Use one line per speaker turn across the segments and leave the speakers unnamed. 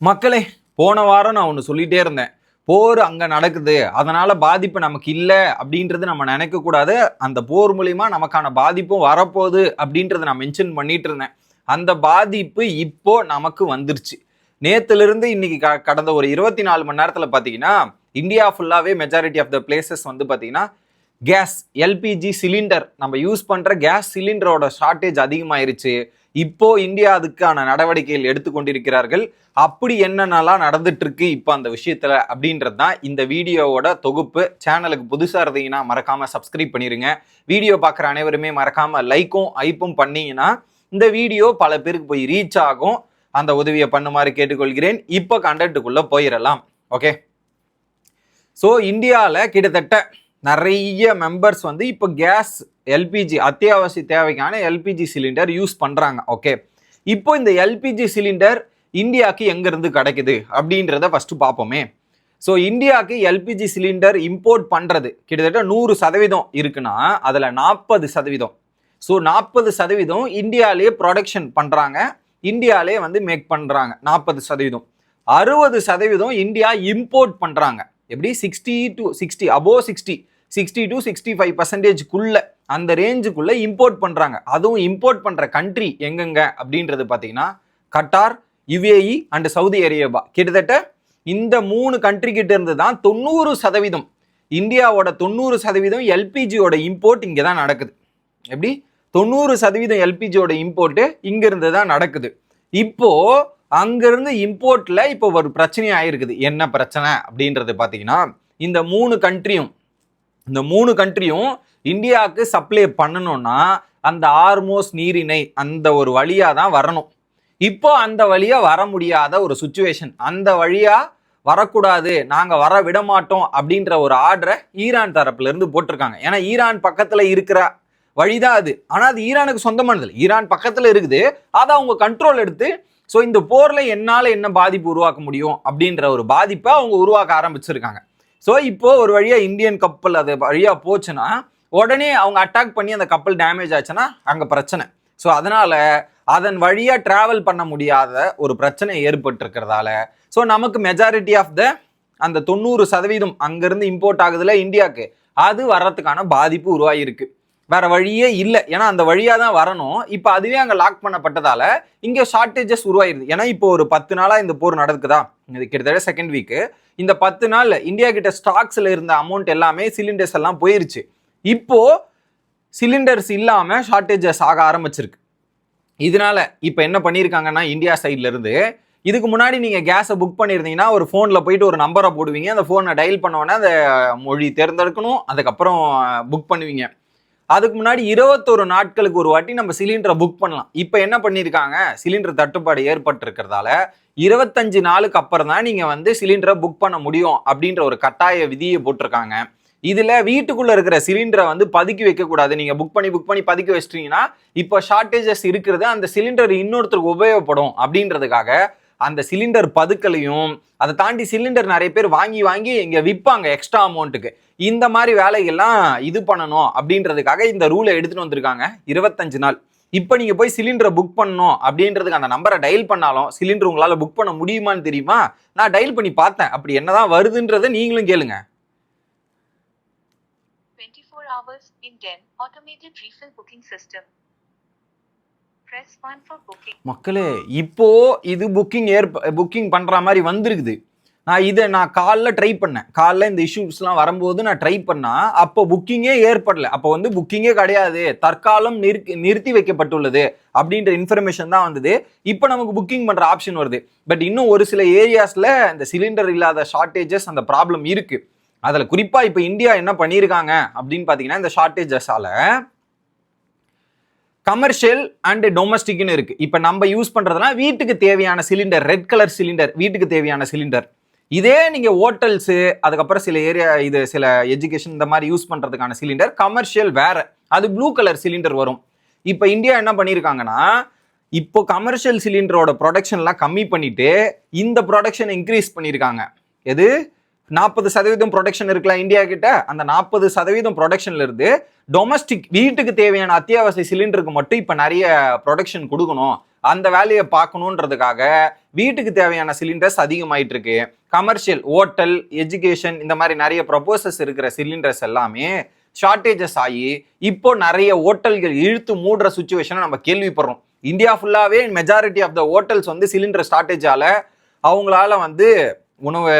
மக்களே, போன வாரம் நான் ஒன்று சொல்லிட்டே இருந்தேன். போர் அங்க நடக்குது, அதனால பாதிப்பு நமக்கு இல்லை அப்படின்றது நம்ம நினைக்க கூடாது. அந்த போர் மூலியமா நமக்கான பாதிப்பும் வரப்போகுது அப்படின்றத நான் மென்ஷன் பண்ணிட்டு இருந்தேன். அந்த பாதிப்பு இப்போ நமக்கு வந்துருச்சு. நேத்துல இருந்து இன்னைக்கு கடந்த ஒரு 24 மணி நேரத்துல பாத்தீங்கன்னா இந்தியா ஃபுல்லாவே மெஜாரிட்டி ஆஃப் த பிளேசஸ் வந்து பாத்தீங்கன்னா கேஸ் எல்பிஜி சிலிண்டர் நம்ம யூஸ் பண்ற கேஸ் சிலிண்டரோட ஷார்டேஜ் அதிகமாயிருச்சு. இப்போ இந்தியா அதுக்கான நடவடிக்கைகள் எடுத்துக்கொண்டிருக்கிறார்கள். அப்படி என்னென்னலாம் நடந்துட்டு இருக்கு இப்போ அந்த விஷயத்துல அப்படின்றது தான் இந்த வீடியோவோட தொகுப்பு. சேனலுக்கு புதுசா இருந்தீங்கன்னா மறக்காம சப்ஸ்கிரைப் பண்ணிருங்க. வீடியோ பார்க்குற அனைவருமே மறக்காம லைக்கும் ஐப்பும் பண்ணீங்கன்னா இந்த வீடியோ பல பேருக்கு போய் ரீச் ஆகும். அந்த உதவியை பண்ணுமாறு கேட்டுக்கொள்கிறேன். இப்போ கண்டென்ட்டுக்குள்ள போயிடலாம். ஓகே, ஸோ இந்தியாவில் கிட்டத்தட்ட நிறைய மெம்பர்ஸ் வந்து இப்போ கேஸ் எல்பிஜி அத்தியாவசிய தேவைக்கான எல்பிஜி சிலிண்டர் யூஸ் பண்ணுறாங்க. ஓகே, இப்போ இந்த எல்பிஜி சிலிண்டர் இந்தியாவுக்கு எங்கேருந்து கிடைக்குது அப்படின்றத ஃபஸ்ட்டு பார்ப்போமே. ஸோ இந்தியாவுக்கு எல்பிஜி சிலிண்டர் இம்போர்ட் பண்ணுறது கிட்டத்தட்ட 100% இருக்குன்னா அதில் 40%, ஸோ 40% இந்தியாவிலேயே ப்ரொடக்ஷன் பண்ணுறாங்க, இந்தியாவிலே வந்து மேக் பண்ணுறாங்க. 40%, 60% இந்தியா இம்போர்ட் பண்ணுறாங்க. எப்படி 60 to 60 above 60 to 65% அந்த ரேஞ்சுக்குள்ள இம்போர்ட் பண்றாங்க. அதுவும் இம்போர்ட் பண்ற கண்ட்ரி எங்கெங்க அப்படின்றது பாத்தீங்கன்னா Qatar, UAE and Saudi Arabia. கிட்டத்தட்ட இந்த 3 கண்ட்ரி கிட்ட இருந்து தான் 90%, இந்தியாவோட 90% எல்பிஜியோட இம்போர்ட் இங்க தான் நடக்குது. எப்படி 90% எல்பிஜியோட இம்போர்ட் இங்க இருந்து தான் நடக்குது. இப்போ அங்கிருந்து இம்போர்ட்ல இப்போ ஒரு பிரச்சனை ஆயிருக்குது. என்ன பிரச்சனை அப்படின்றது பாத்தீங்கன்னா இந்த 3 கண்ட்ரியும் இந்தியாவுக்கு சப்ளை பண்ணணும்னா அந்த ஆர்மோஸ் நீரிணை அந்த ஒரு வழியா தான் வரணும். இப்போ அந்த வழியா வர முடியாத ஒரு சுச்சுவேஷன், அந்த வழியா வரக்கூடாது, நாங்க வர விட மாட்டோம் அப்படின்ற ஒரு ஆர்டரை ஈரான் தரப்புல இருந்து போட்டிருக்காங்க. ஏன்னா ஈரான் பக்கத்துல இருக்கிற வழிதான் அது. ஆனா அது ஈரானுக்கு சொந்தமானது, ஈரான் பக்கத்துல இருக்குது, அதை அவங்க கண்ட்ரோல் எடுத்து ஸோ இந்த போர்ல என்னால் என்ன பாதிப்பு உருவாக்க முடியும் அப்படின்ற ஒரு பாதிப்பை அவங்க உருவாக்க ஆரம்பிச்சிருக்காங்க. ஸோ இப்போ ஒரு வழியா இந்தியன் கப்பல் அது வழியா போச்சுன்னா உடனே அவங்க அட்டாக் பண்ணி அந்த கப்பல் டேமேஜ் ஆச்சுன்னா அங்கே பிரச்சனை. ஸோ அதனால அதன் வழியா டிராவல் பண்ண முடியாத ஒரு பிரச்சனை ஏற்பட்டு இருக்கிறதால ஸோ நமக்கு மெஜாரிட்டி ஆஃப் த அந்த 90% அங்கிருந்து இம்போர்ட் ஆகுதுல இந்தியாவுக்கு, அது வர்றதுக்கான பாதிப்பு உருவாகிருக்கு. வேற வழியே இல்லை, ஏன்னா அந்த வழியா தான் வரணும். இப்போ அதுவே அங்கே லாக் பண்ணப்பட்டதால இங்கே ஷார்டேஜஸ் உருவாயிருது. ஏன்னா இப்போ ஒரு 10 நாளா இந்த போர் நடக்குதா, இது கிட்டத்தட்ட செகண்ட் வீக்கு. இந்த 10 நாள்ல இந்தியா கிட்ட ஸ்டாக்ஸ்ல இருந்த அமௌண்ட் எல்லாமே சிலிண்டர்ஸ் எல்லாம் போயிருச்சு. இப்போ சிலிண்டர்ஸ் இல்லாம ஷார்டேஜஸ் ஆக ஆரம்பிச்சிருக்கு. இதனால இப்போ என்ன பண்ணியிருக்காங்கன்னா இந்தியா சைட்ல இருந்து, இதுக்கு முன்னாடி நீங்க கேஸை புக் பண்ணியிருந்தீங்கன்னா ஒரு ஃபோனில் போயிட்டு ஒரு நம்பரை போடுவீங்க, அந்த ஃபோனை டயல் பண்ண உடனே அந்த மொழி தேர்ந்தெடுக்கணும், அதுக்கப்புறம் புக் பண்ணுவீங்க. அதுக்கு முன்னாடி 21 நாட்களுக்கு ஒரு வாட்டி நம்ம சிலிண்டரை புக் பண்ணலாம். இப்போ என்ன பண்ணியிருக்காங்க, சிலிண்டர் தட்டுப்பாடு ஏற்பட்டு இருக்கிறதால 25 நாளுக்கு அப்புறம் தான் நீங்க வந்து சிலிண்டரை புக் பண்ண முடியும் அப்படின்ற ஒரு கட்டாய விதியை போட்டிருக்காங்க. இதுல வீட்டுக்குள்ள இருக்கிற சிலிண்டரை வந்து பதுக்கி வைக்கக்கூடாது. நீங்க புக் பண்ணி பதுக்கி வச்சிட்டீங்கன்னா இப்போ ஷார்டேஜஸ் இருக்கிறது, அந்த சிலிண்டர் இன்னொருத்தருக்கு உபயோகப்படும் அப்படின்றதுக்காக அந்த சிலிண்டர் பதுக்கலையும், அதை தாண்டி சிலிண்டர் நிறைய பேர் வாங்கி இங்க விற்பாங்க எக்ஸ்ட்ரா அமௌண்ட்டுக்கு. இந்த மாதிரி வேலைகள்லாம் இது பண்ணணும் அப்படின்றதுக்காக இந்த ரூலை எடுத்துட்டு வந்திருக்காங்க. 25 நாள். இப்போ நீங்க போய் சிலிண்டரை புக் பண்ணணும் அப்படின்றதுக்கு அந்த நம்பரை டயல் பண்ணாலும் சிலிண்டர் உங்களால புக் பண்ண முடியுமான்னு தெரியுமா? நான் டயல் பண்ணி பார்த்தேன், அப்படி என்னதான் வருதுன்றதை நீங்களும் கேளுங்க.
24 hours Indian automated refill booking system. Press 1 for booking.
மக்களே, இப்போ இது புக்கிங் பண்ற மாதிரி வந்திருக்குது. நான் காலைல ட்ரை பண்ணேன். காலைல இந்த இஷ்யூஸ்லாம் வரும்போது நான் ட்ரை பண்ணா அப்போ புக்கிங்கே ஏற்படல. அப்போ வந்து புக்கிங்கே கிடையாது, தற்காலம் நிறுத்தி வைக்கப்பட்டுள்ளது அப்படின்ற இன்ஃபர்மேஷன் தான் வந்தது. இப்போ நமக்கு புக்கிங் பண்ற ஆப்ஷன் வருது. பட் இன்னும் ஒரு சில ஏரியாஸ்ல இந்த சிலிண்டர் இல்லாத ஷார்டேஜஸ் அந்த ப்ராப்ளம் இருக்கு. அதில் குறிப்பா இப்போ இந்தியா என்ன பண்ணியிருக்காங்க அப்படின்னு பார்த்தீங்கன்னா, இந்த ஷார்டேஜஸால கமர்ஷியல் அண்ட் டொமஸ்டிக்னு இருக்கு. இப்போ நம்ம யூஸ் பண்றதுனா வீட்டுக்கு தேவையான சிலிண்டர், ரெட் கலர் சிலிண்டர், வீட்டுக்கு தேவையான சிலிண்டர். இதே நீங்க ஹோட்டல்ஸு, அதுக்கப்புறம் சில ஏரியா, இது சில எஜுகேஷன் இந்த மாதிரி யூஸ் பண்றதுக்கான சிலிண்டர் கமர்ஷியல் வேற, அது ப்ளூ கலர் சிலிண்டர் வரும். இப்போ இந்தியா என்ன பண்ணியிருக்காங்கன்னா, இப்போ கமர்ஷியல் சிலிண்டரோட ப்ரொடக்ஷன்லாம் கம்மி பண்ணிட்டு இந்த ப்ரொடக்ஷன் இன்க்ரீஸ் பண்ணியிருக்காங்க. எது 40% ப்ரொடக்ஷன் இருக்கலாம் இந்தியா கிட்ட, அந்த 40% ப்ரொடக்ஷன்ல இருந்து டொமஸ்டிக் வீட்டுக்கு தேவையான அத்தியாவசிய சிலிண்டருக்கு மட்டும் இப்போ நிறைய ப்ரொடக்ஷன் கொடுக்கணும் அந்த வேலையை பார்க்கணுன்றதுக்காக வீட்டுக்கு தேவையான சிலிண்டர்ஸ் அதிகமாயிட்டு இருக்கு. கமர்ஷியல், ஹோட்டல், எஜுகேஷன் இந்த மாதிரி நிறைய ப்ரொபோசஸ் இருக்கிற சிலிண்டர்ஸ் எல்லாமே ஷார்டேஜஸ் ஆகி இப்போ நிறைய ஹோட்டல்கள் இழுத்து மூடுற சுச்சுவேஷனை நம்ம கேள்விப்படுறோம். இந்தியா ஃபுல்லாவே மெஜாரிட்டி ஆஃப் த ஹோட்டல்ஸ் வந்து சிலிண்டர் ஷார்டேஜால அவங்களால வந்து உணவு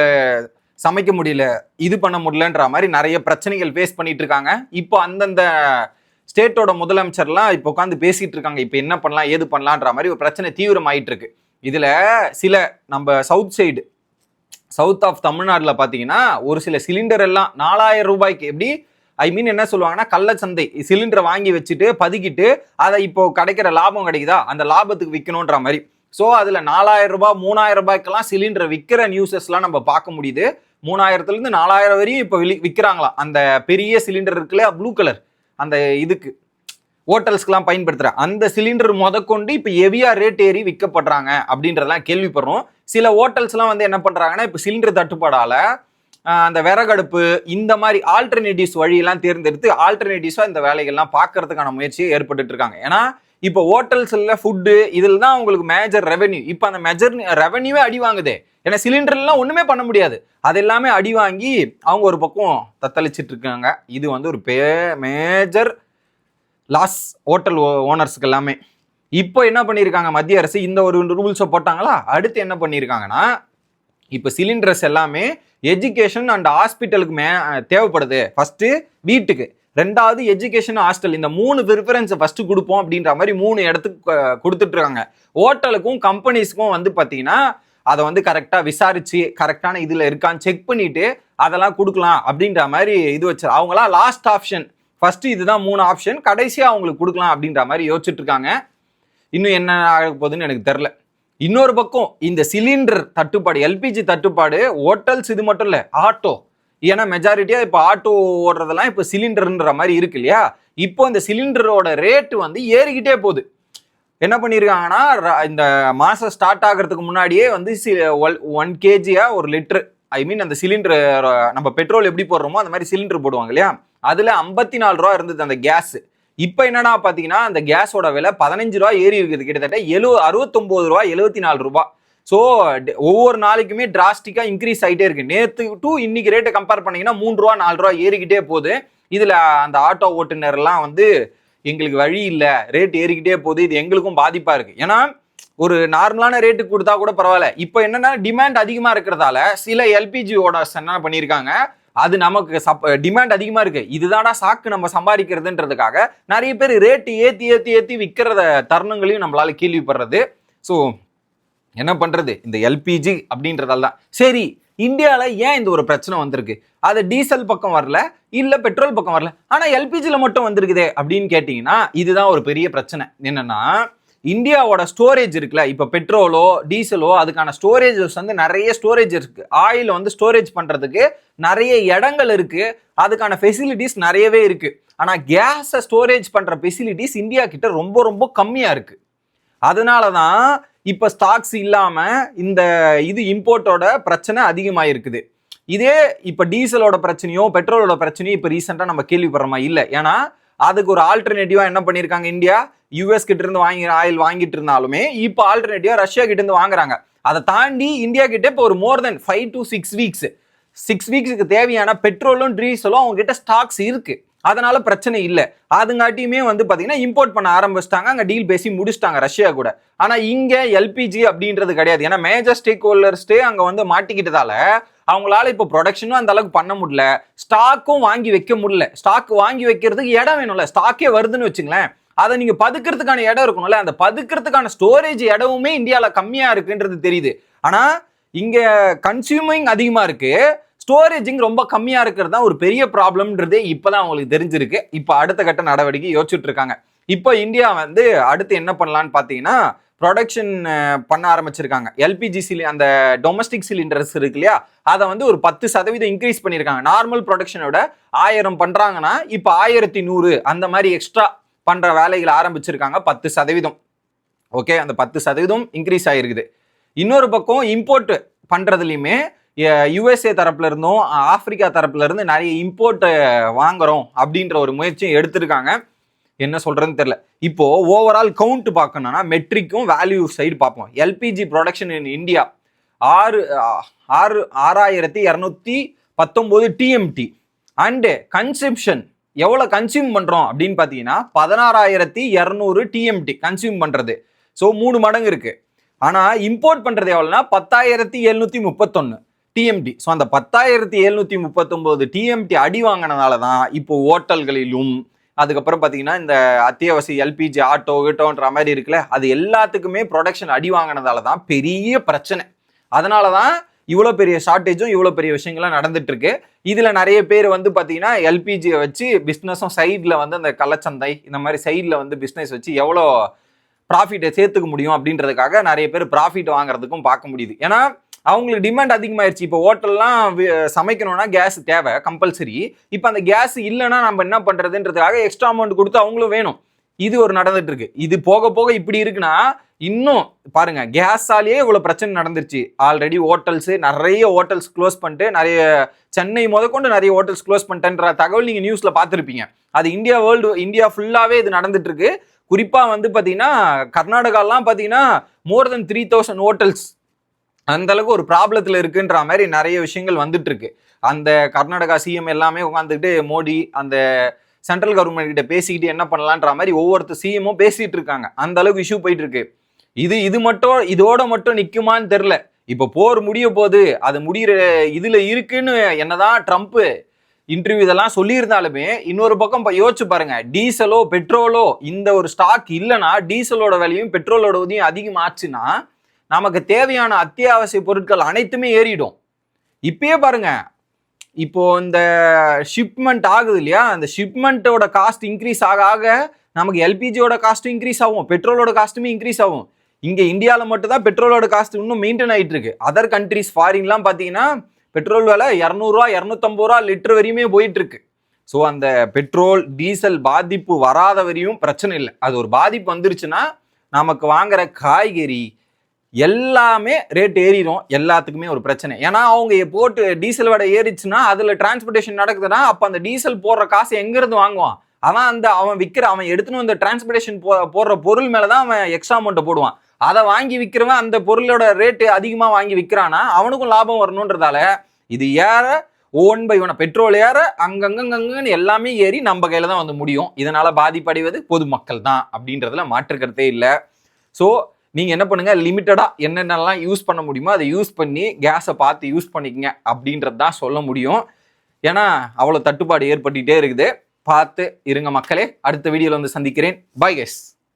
சமைக்க முடியல, இது பண்ண முடியலன்ற மாதிரி நிறைய பிரச்சனைகள் ஃபேஸ் பண்ணிட்டு இருக்காங்க. இப்போ அந்தந்த ஸ்டேட்டோட முதலமைச்சர்லாம் இப்போ உட்காந்து பேசிட்டு இருக்காங்க, இப்போ என்ன பண்ணலாம் ஏது பண்ணலான்ற மாதிரி ஒரு பிரச்சனை தீவிரமாயிட்டு இருக்கு. இதுல சில நம்ம சவுத் ஆஃப் தமிழ்நாட்டில் பார்த்தீங்கன்னா ஒரு சில சிலிண்டர் எல்லாம் 4000 ரூபாய்க்கு, எப்படி என்ன சொல்லுவாங்கன்னா கள்ளச்சந்தை, சிலிண்டரை வாங்கி வச்சுட்டு பதுக்கிட்டு அதை இப்போ கிடைக்கிற லாபம் கிடைக்குதா அந்த லாபத்துக்கு விற்கணுன்ற மாதிரி. ஸோ அதில் 4000 ரூபாய் 3000 ரூபாய்க்கெல்லாம் சிலிண்டர் விற்கிற நியூஸஸ்லாம் நம்ம பார்க்க முடியுது. 3000லேருந்து 4000 வரையும் இப்போ விற்கிறாங்களாம். அந்த பெரிய சிலிண்டர் இருக்குல்ல ப்ளூ கலர், அந்த இதுக்கு ஹோட்டல்ஸ்க்கெல்லாம் பயன்படுத்துகிற அந்த சிலிண்டர் முதற்கொண்டு இப்போ ஹெவியா ரேட் ஏறி விற்கப்படுறாங்க அப்படின்றதெல்லாம் கேள்விப்படுறோம். சில ஹோட்டல்ஸ்லாம் வந்து என்ன பண்ணுறாங்கன்னா இப்போ சிலிண்டர் தட்டுப்பாடால அந்த விறகடுப்பு இந்த மாதிரி ஆல்டர்னேட்டிவ்ஸ் வழியெல்லாம் தேர்ந்தெடுத்து ஆல்டர்னேட்டிவ்ஸாக இந்த வேலைகள்லாம் பார்க்கறதுக்கான முயற்சியை ஏற்பட்டு இருக்காங்க. ஏன்னா இப்போ ஹோட்டல்ஸ்ல ஃபுட்டு இதில் தான் உங்களுக்கு மேஜர் ரெவென்யூ. இப்போ அந்த மேஜர் ரெவென்யூவே அடி வாங்குதே. ஏன்னா சிலிண்டர்லாம் ஒன்றுமே பண்ண முடியாது, அது எல்லாமே அடி வாங்கி அவங்க ஒரு பக்கம் தத்தளிச்சிட்டு இருக்காங்க. இது வந்து ஒரு மேஜர் லாஸ் ஹோட்டல் ஓனர்ஸுக்கு எல்லாமே. இப்போ என்ன பண்ணியிருக்காங்க மத்திய அரசு, இந்த ஒரு ரூல்ஸை போட்டாங்களா, அடுத்து என்ன பண்ணியிருக்காங்கன்னா இப்போ சிலிண்டர்ஸ் எல்லாமே எஜுகேஷன் அண்ட் ஹாஸ்பிட்டலுக்கு தேவைப்படுது. ஃபர்ஸ்ட் வீட்டுக்கு, ரெண்டாவது எஜுகேஷன், ஹாஸ்டல், இந்த 3 ப்ரிஃபரன்ஸை ஃபர்ஸ்ட் கொடுப்போம் அப்படின்ற மாதிரி 3 இடத்துக்கு கொடுத்துட்டு இருக்காங்க. ஹோட்டலுக்கும் கம்பெனிஸ்க்கும் வந்து பார்த்தீங்கன்னா அதை வந்து கரெக்டாக விசாரிச்சு கரெக்டான இதில் இருக்கான்னு செக் பண்ணிட்டு அதெல்லாம் கொடுக்கலாம் அப்படின்ற மாதிரி இது வச்சு அவங்களாம் லாஸ்ட் ஆப்ஷன், ஃபர்ஸ்ட் இதுதான் 3 ஆப்ஷன், கடைசியாக அவங்களுக்கு கொடுக்கலாம் அப்படின்ற மாதிரி யோசிச்சுட்டு இருக்காங்க. இன்னும் என்ன ஆக போகுதுன்னு எனக்கு தெரில. இன்னொரு பக்கம் இந்த சிலிண்டர் தட்டுப்பாடு, எல்பிஜி தட்டுப்பாடு ஹோட்டல்ஸ் இது மட்டும் இல்லை, ஆட்டோ, ஏன்னா மெஜாரிட்டியா இப்போ ஆட்டோ ஓடுறதெல்லாம் இப்போ சிலிண்டர்ன்ற மாதிரி இருக்கு இல்லையா. இப்போ இந்த சிலிண்டரோட ரேட்டு வந்து ஏறிக்கிட்டே போகுது. என்ன பண்ணியிருக்காங்கன்னா இந்த மாசம் ஸ்டார்ட் ஆகிறதுக்கு முன்னாடியே வந்து 1 kg ஒரு லிட்டர், அந்த சிலிண்டர் நம்ம பெட்ரோல் எப்படி போடுறோமோ அந்த மாதிரி சிலிண்டர் போடுவாங்க இல்லையா, அதுல 54 ரூபா இருந்தது அந்த கேஸ். இப்போ என்னன்னா பார்த்தீங்கன்னா அந்த கேஸோட விலை 15 ரூபா ஏறி இருக்குது, கிட்டத்தட்ட 69 ரூபா 74 ரூபா. ஸோ ஒவ்வொரு நாளைக்குமே டிராஸ்டிக்காக இன்க்ரீஸ் ஆகிட்டே இருக்கு. நேற்று டு இன்னைக்கு ரேட்டை கம்பேர் பண்ணீங்கன்னா 3 ரூபா 4 ரூபா ஏறிக்கிட்டே போகுது. இதில் அந்த ஆட்டோ ஓட்டுநர்லாம் வந்து எங்களுக்கு வழி இல்லை, ரேட் ஏறிக்கிட்டே போகுது, இது எங்களுக்கும் பாதிப்பாக இருக்கு. ஏன்னா ஒரு நார்மலான ரேட்டுக்கு கொடுத்தா கூட பரவாயில்ல, இப்போ என்னன்னா டிமாண்ட் அதிகமாக இருக்கிறதால சில எல்பிஜி ஓடர்ஸ் என்ன பண்ணியிருக்காங்க, அது நமக்கு டிமாண்ட் அதிகமாக இருக்கு, இதுதானா சாக்கு நம்ம சம்பாதிக்கிறதுன்றதுக்காக நிறைய பேர் ரேட்டு ஏற்றி விற்கிறத தருணங்களையும் நம்மளால கேள்விப்படுறது. ஸோ என்ன பண்றது, இந்த எல்பிஜி அப்படின்றதால தான். சரி, இந்தியாவில் ஏன் இந்த ஒரு பிரச்சனை வந்திருக்கு, அது டீசல் பக்கம் வரல, இல்லை பெட்ரோல் பக்கம் வரல, ஆனால் எல்பிஜியில் மட்டும் வந்திருக்குதே அப்படின்னு கேட்டிங்கன்னா இதுதான் ஒரு பெரிய பிரச்சனை. என்னன்னா இந்தியாவோட ஸ்டோரேஜ் இருக்குல்ல, இப்போ பெட்ரோலோ டீசலோ அதுக்கான ஸ்டோரேஜஸ் வந்து நிறைய ஸ்டோரேஜ் இருக்கு, ஆயில் வந்து ஸ்டோரேஜ் பண்ணுறதுக்கு நிறைய இடங்கள் இருக்கு, அதுக்கான ஃபெசிலிட்டிஸ் நிறையவே இருக்கு. ஆனால் கேஸை ஸ்டோரேஜ் பண்ணுற ஃபெசிலிட்டிஸ் இந்தியா கிட்ட ரொம்ப ரொம்ப கம்மியாக இருக்கு. அதனால தான் இப்போ ஸ்டாக்ஸ் இல்லாமல் இந்த இது இம்போர்ட்டோட பிரச்சனை அதிகமாக இருக்குது. இதே இப்போ டீசலோட பிரச்சனையோ பெட்ரோலோட பிரச்சனையோ இப்போ ரீசெண்டாக நம்ம கேள்விப்படுறோமா இல்லை. ஏன்னா அதுக்கு ஒரு ஆல்டர்னேட்டிவாக என்ன பண்ணியிருக்காங்க, இந்தியா யூஎஸ் கிட்ட இருந்து ஆயில் வாங்கிட்டு இருந்தாலுமே இப்போ ஆல்டர்னேட்டிவாக ரஷ்யா கிட்ட இருந்து வாங்குறாங்க. அதை தாண்டி இந்தியா கிட்ட இப்போ ஒரு மோர் தென் 5 to 6 வீக்ஸுக்கு தேவையான பெட்ரோலும் டீசலும் அவங்க கிட்ட ஸ்டாக்ஸ் இருக்கு. அதனால பிரச்சனை இல்லை. அதுங்காட்டியுமே வந்து பார்த்தீங்கன்னா இம்போர்ட் பண்ண ஆரம்பிச்சிட்டாங்க, அங்கே டீல் பேசி முடிச்சிட்டாங்க ரஷ்யா கூட. ஆனால் இங்கே எல்பிஜி அப்படின்றது கிடையாது. ஏன்னா மேஜர் ஸ்டேக் ஹோல்டர்ஸ்டே அங்கே வந்து மாட்டிக்கிட்டதால அவங்களால இப்போ ப்ரொடக்ஷனும் அந்த அளவுக்கு பண்ண முடியல, ஸ்டாக்கும் வாங்கி வைக்க முடியல. ஸ்டாக் வாங்கி வைக்கிறதுக்கு இடம் வேணும்ல, ஸ்டாக்கே வருதுன்னு வச்சுங்களேன், அதை நீங்க பதுக்கிறதுக்கான இடம் இருக்கணும்ல, அந்த பதுக்கிறதுக்கான ஸ்டோரேஜ் இடமுமே இந்தியாவில் கம்மியா இருக்குன்றது தெரியுது. ஆனா இங்க கன்சியூமிங் அதிகமா இருக்கு, ஸ்டோரேஜிங் ரொம்ப கம்மியா இருக்கிறது தான் ஒரு பெரிய ப்ராப்ளம்ன்றதே இப்பதான் அவங்களுக்கு தெரிஞ்சிருக்கு. இப்போ அடுத்த கட்ட நடவடிக்கை யோசிச்சுட்டு இருக்காங்க. இப்போ இந்தியா வந்து அடுத்து என்ன பண்ணலான்னு பார்த்தீங்கன்னா ப்ரொடக்ஷன் பண்ண ஆரம்பிச்சிருக்காங்க. எல்பிஜி அந்த டொமஸ்டிக் சிலிண்டர்ஸ் இருக்கு இல்லையா, அதை வந்து ஒரு 10% இன்க்ரீஸ் பண்ணியிருக்காங்க. நார்மல் ப்ரொடக்ஷனோட 1000 பண்றாங்கன்னா இப்போ 1100 அந்த மாதிரி எக்ஸ்ட்ரா பண்ற வேலைகள் ஆரம்பிச்சிருக்காங்க 10%. ஓகே, அந்த 10% இன்க்ரீஸ் ஆகிருக்குது. இன்னொரு பக்கம் இம்போர்ட் பண்றதுலையுமே யுஎஸ்ஏ தரப்புல இருந்தும் ஆப்பிரிக்கா தரப்புல இருந்து நிறைய இம்போர்ட் வாங்குறோம் அப்படின்ற ஒரு முயற்சியும் எடுத்திருக்காங்க. என்ன சொல்றதுன்னு தெரியல. இப்போ ஓவரால் கவுண்ட் பார்க்கணும்னா மெட்ரிக்கும் வேல்யூ சைடு பார்ப்போம். LPG production in India 6219 TMT and consumption எவ்வளோ கன்சியூம் பண்ணுறோம் அப்படின்னு பார்த்தீங்கன்னா 16200 டிஎம்டி கன்சியூம் பண்ணுறது. ஸோ 3 மடங்கு இருக்கு. ஆனால் இம்போர்ட் பண்ணுறது எவ்வளோனா 10731 டிஎம்டி. ஸோ அந்த 10739 டிஎம்டி அடி வாங்கினதால தான் இப்போ ஹோட்டல்களிலும் அதுக்கப்புறம் பார்த்தீங்கன்னா இந்த அத்தியாவசிய எல்பிஜி ஆட்டோன்ற மாதிரி இருக்குல்ல, அது எல்லாத்துக்குமே ப்ரொடக்ஷன் அடி வாங்கினதால தான் பெரிய பிரச்சனை. அதனால தான் இவ்வளோ பெரிய ஷார்ட்டேஜும் இவ்வளோ பெரிய விஷயங்கள்லாம் நடந்துட்டு இருக்கு. இதில் நிறைய பேர் வந்து பார்த்தீங்கன்னா எல்பிஜியை வச்சு பிஸ்னஸும் சைடில் வந்து அந்த கள்ளச்சந்தை இந்த மாதிரி சைடில் வந்து பிஸ்னஸ் வச்சு எவ்வளோ ப்ராஃபிட்டை சேர்த்துக்க முடியும் அப்படின்றதுக்காக நிறைய பேர் ப்ராஃபிட் வாங்குறதுக்கும் பார்க்க முடியுது. ஏன்னா அவங்களுக்கு டிமாண்ட் அதிகமாயிருச்சு. இப்போ ஹோட்டல்லாம் சமைக்கணும்னா கேஸ் தேவை கம்பல்சரி. இப்போ அந்த கேஸ் இல்லைன்னா நம்ம என்ன பண்ணுறதுன்றதுக்காக எக்ஸ்ட்ரா அமௌண்ட் கொடுத்து அவங்களும் வேணும். இது ஒரு நடந்துட்டு இருக்கு. இது போக போக இப்படி இருக்குன்னா இன்னும் பாருங்க, கேஸாலேயே இவ்வளோ பிரச்சனை நடந்துருச்சு. ஆல்ரெடி நிறைய ஹோட்டல்ஸ் க்ளோஸ் பண்ணிட்டு, நிறைய சென்னை முதற்கொண்டு நிறைய ஹோட்டல்ஸ் க்ளோஸ் பண்ணிட்டேன்ற தகவல் நீங்கள் நியூஸில் பார்த்துருப்பீங்க. அது இந்தியா ஃபுல்லாகவே இது நடந்துட்டு இருக்கு. குறிப்பாக வந்து பார்த்தீங்கன்னா கர்நாடகாலாம் பார்த்தீங்கன்னா மோர் தென் 3000 ஹோட்டல்ஸ் அந்த அளவுக்கு ஒரு ப்ராப்ளத்தில் இருக்குன்ற மாதிரி நிறைய விஷயங்கள் வந்துட்டு இருக்கு. அந்த கர்நாடகா சிஎம் எல்லாமே உட்காந்துக்கிட்டு மோடி அந்த சென்ட்ரல் கவர்மெண்ட் கிட்ட பேசிக்கிட்டு என்ன பண்ணலான்ற மாதிரி ஒவ்வொருத்தர் சிஎம்மும் பேசிட்டு இருக்காங்க. அந்த அளவுக்கு இஷ்யூ போயிட்டு இருக்கு. இது மட்டும் இதோட மட்டும் நிற்குமான்னு தெரில. இப்போ போர் முடிய போது அது முடிகிற இதுல இருக்குன்னு என்னதான் ட்ரம்ப் இன்டர்வியூ இதெல்லாம் சொல்லியிருந்தாலுமே இன்னொரு பக்கம் யோசிச்சு பாருங்க, டீசலோ பெட்ரோலோ இந்த ஒரு ஸ்டாக் இல்லைன்னா டீசலோட விலையும் பெட்ரோலோட விலையும் அதிகமாச்சுன்னா நமக்கு தேவையான அத்தியாவசிய பொருட்கள் அனைத்துமே ஏறிடும். இப்பயே பாருங்க, இப்போ இந்த ஷிப்மெண்ட் ஆகுது இல்லையா, அந்த ஷிப்மெண்ட்டோட காஸ்ட் இன்க்ரீஸ் ஆக ஆக நமக்கு எல்பிஜியோட காஸ்ட்டும் இன்க்ரீஸ் ஆகும், பெட்ரோலோட காஸ்ட்டுமே இன்க்ரீஸ் ஆகும். இங்கே இந்தியாவில் மட்டும் தான் பெட்ரோலோட காஸ்ட் இன்னும் மெயின்டைன் ஆகிட்டு இருக்கு. அதர் கண்ட்ரிஸ் ஃபாரின்லாம் பார்த்தீங்கன்னா பெட்ரோல் விலை 200 250 லிட்டர் வரையுமே போயிட்டு இருக்கு. ஸோ அந்த பெட்ரோல் டீசல் பாதிப்பு வராத வரையும் பிரச்சனை இல்லை. அது ஒரு பாதிப்பு வந்துருச்சுன்னா நமக்கு வாங்குற காய்கறி எல்லாமே ரேட் ஏறிடும். எல்லாத்துக்குமே ஒரு பிரச்சனை. ஏன்னா அவங்க போட்டு டீசல் விலை ஏறிச்சுன்னா அதில் டிரான்ஸ்போர்ட்டேஷன் நடக்குதுன்னா அப்போ அந்த டீசல் போடுற காசு எங்கேருந்து வாங்குவான்? அவன் எடுத்துன்னு அந்த டிரான்ஸ்போர்ட்டேஷன் போடுற பொருள் மேலே தான் அவன் எக்ஸ்ட்ரா அமௌண்ட்டை போடுவான். அதை வாங்கி விற்கிறவன் அந்த பொருளோட ரேட்டு அதிகமாக வாங்கி விற்கிறானா அவனுக்கும் லாபம் வரணுன்றதால இது ஏற ஒன் பை ஒன் பெட்ரோல் ஏற அங்கங்கன்னு எல்லாமே ஏறி நம்ம கையில் தான் வந்து முடியும். இதனால பாதிப்படைவது பொதுமக்கள் தான் அப்படின்றதுல மாற்றுக்கிறதே இல்லை. ஸோ நீங்கள் என்ன பண்ணுங்க, லிமிட்டடாக என்னென்னலாம் யூஸ் பண்ண முடியுமோ அதை யூஸ் பண்ணி கேஸை பார்த்து யூஸ் பண்ணிக்கங்க அப்படின்றது தான் சொல்ல முடியும். ஏன்னா அவ்வளோ தட்டுப்பாடு ஏற்பட்டுகிட்டே இருக்குது. பார்த்து இருங்க மக்களே. அடுத்த வீடியோவில் வந்து சந்திக்கிறேன். Bye guys.